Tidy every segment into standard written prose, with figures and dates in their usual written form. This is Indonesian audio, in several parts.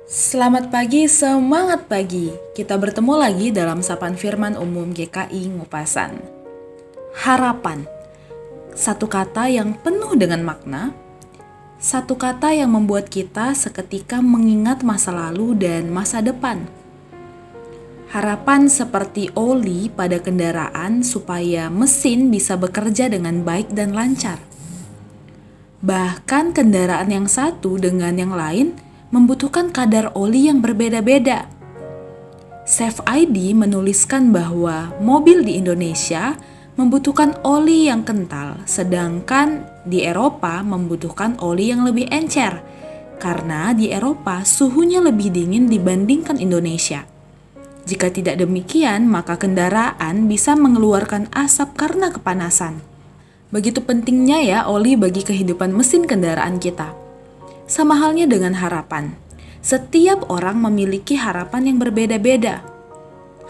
Selamat pagi, semangat pagi. Kita bertemu lagi dalam Sapaan Firman Umum GKI Ngupasan. Harapan. Satu kata yang penuh dengan makna. Satu kata yang membuat kita seketika mengingat masa lalu dan masa depan. Harapan seperti oli pada kendaraan supaya mesin bisa bekerja dengan baik dan lancar. Bahkan kendaraan yang satu dengan yang lain membutuhkan kadar oli yang berbeda-beda. Safe ID menuliskan bahwa mobil di Indonesia membutuhkan oli yang kental, sedangkan di Eropa membutuhkan oli yang lebih encer, karena di Eropa suhunya lebih dingin dibandingkan Indonesia. Jika tidak demikian, maka kendaraan bisa mengeluarkan asap karena kepanasan. Begitu pentingnya ya oli bagi kehidupan mesin kendaraan kita. Sama halnya dengan harapan. Setiap orang memiliki harapan yang berbeda-beda.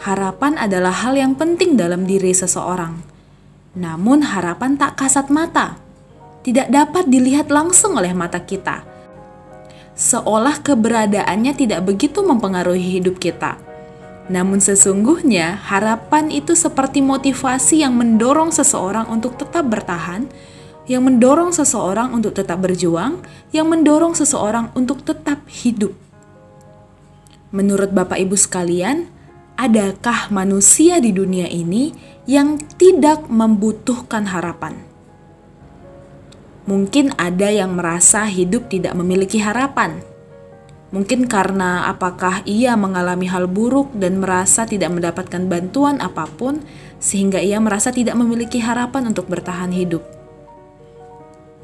Harapan adalah hal yang penting dalam diri seseorang. Namun harapan tak kasat mata. Tidak dapat dilihat langsung oleh mata kita. Seolah keberadaannya tidak begitu mempengaruhi hidup kita. Namun sesungguhnya harapan itu seperti motivasi yang mendorong seseorang untuk tetap bertahan, yang mendorong seseorang untuk tetap berjuang, yang mendorong seseorang untuk tetap hidup. Menurut Bapak Ibu sekalian, adakah manusia di dunia ini yang tidak membutuhkan harapan? Mungkin ada yang merasa hidup tidak memiliki harapan. Mungkin karena apakah ia mengalami hal buruk dan merasa tidak mendapatkan bantuan apapun, sehingga ia merasa tidak memiliki harapan untuk bertahan hidup.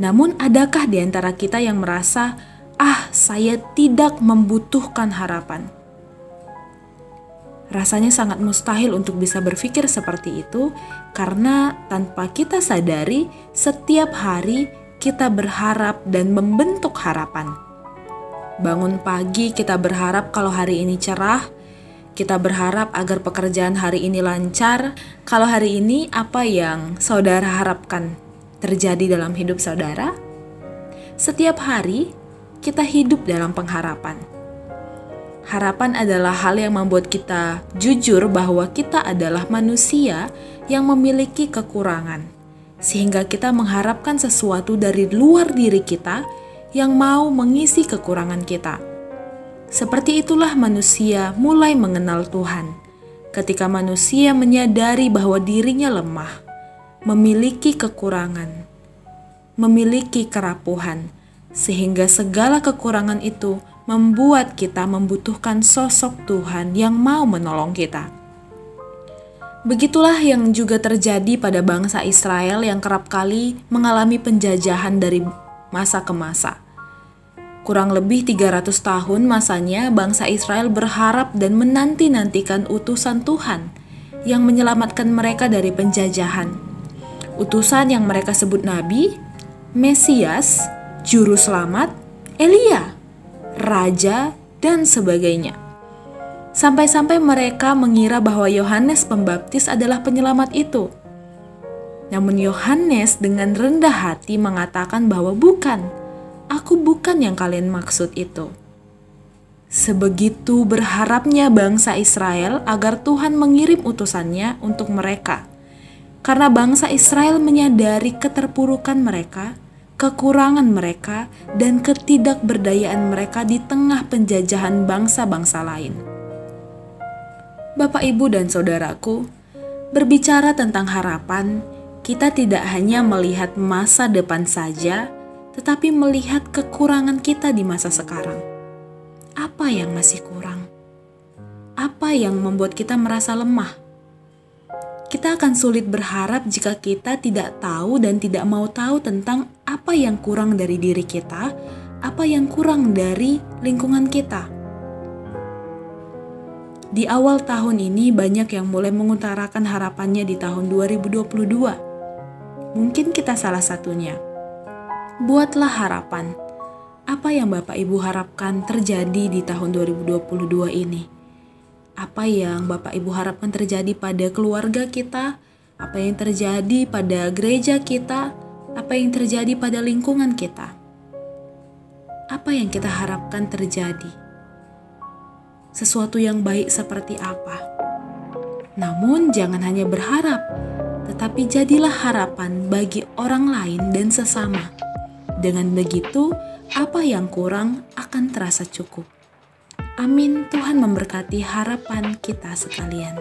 Namun adakah di antara kita yang merasa, saya tidak membutuhkan harapan? Rasanya sangat mustahil untuk bisa berpikir seperti itu, karena tanpa kita sadari, setiap hari kita berharap dan membentuk harapan. Bangun pagi kita berharap kalau hari ini cerah, kita berharap agar pekerjaan hari ini lancar. Kalau hari ini apa yang saudara harapkan terjadi dalam hidup saudara? Setiap hari kita hidup dalam pengharapan. Harapan adalah hal yang membuat kita jujur bahwa kita adalah manusia yang memiliki kekurangan, sehingga kita mengharapkan sesuatu dari luar diri kita yang mau mengisi kekurangan kita. Seperti itulah manusia mulai mengenal Tuhan, ketika manusia menyadari bahwa dirinya lemah, memiliki kekurangan, memiliki kerapuhan, sehingga segala kekurangan itu membuat kita membutuhkan sosok Tuhan yang mau menolong kita. Begitulah yang juga terjadi pada bangsa Israel yang kerap kali mengalami penjajahan dari masa ke masa. Kurang lebih 300 tahun masanya bangsa Israel berharap dan menanti-nantikan utusan Tuhan yang menyelamatkan mereka dari penjajahan. Utusan yang mereka sebut Nabi, Mesias, Juru Selamat, Elia, Raja, dan sebagainya. Sampai-sampai mereka mengira bahwa Yohanes Pembaptis adalah penyelamat itu. Namun Yohanes dengan rendah hati mengatakan bahwa bukan, aku bukan yang kalian maksud itu. Sebegitu berharapnya bangsa Israel agar Tuhan mengirim utusannya untuk mereka. Karena bangsa Israel menyadari keterpurukan mereka, kekurangan mereka, dan ketidakberdayaan mereka di tengah penjajahan bangsa-bangsa lain. Bapak, Ibu, dan Saudaraku, berbicara tentang harapan, kita tidak hanya melihat masa depan saja, tetapi melihat kekurangan kita di masa sekarang. Apa yang masih kurang? Apa yang membuat kita merasa lemah? Kita akan sulit berharap jika kita tidak tahu dan tidak mau tahu tentang apa yang kurang dari diri kita, apa yang kurang dari lingkungan kita. Di awal tahun ini banyak yang mulai mengutarakan harapannya di tahun 2022. Mungkin kita salah satunya. Buatlah harapan. Apa yang Bapak Ibu harapkan terjadi di tahun 2022 ini? Apa yang Bapak Ibu harapkan terjadi pada keluarga kita? Apa yang terjadi pada gereja kita? Apa yang terjadi pada lingkungan kita? Apa yang kita harapkan terjadi? sesuatu yang baik seperti apa. Namun jangan hanya berharap, tetapi jadilah harapan bagi orang lain dan sesama. Dengan begitu, apa yang kurang akan terasa cukup. Amin. Tuhan memberkati harapan kita sekalian.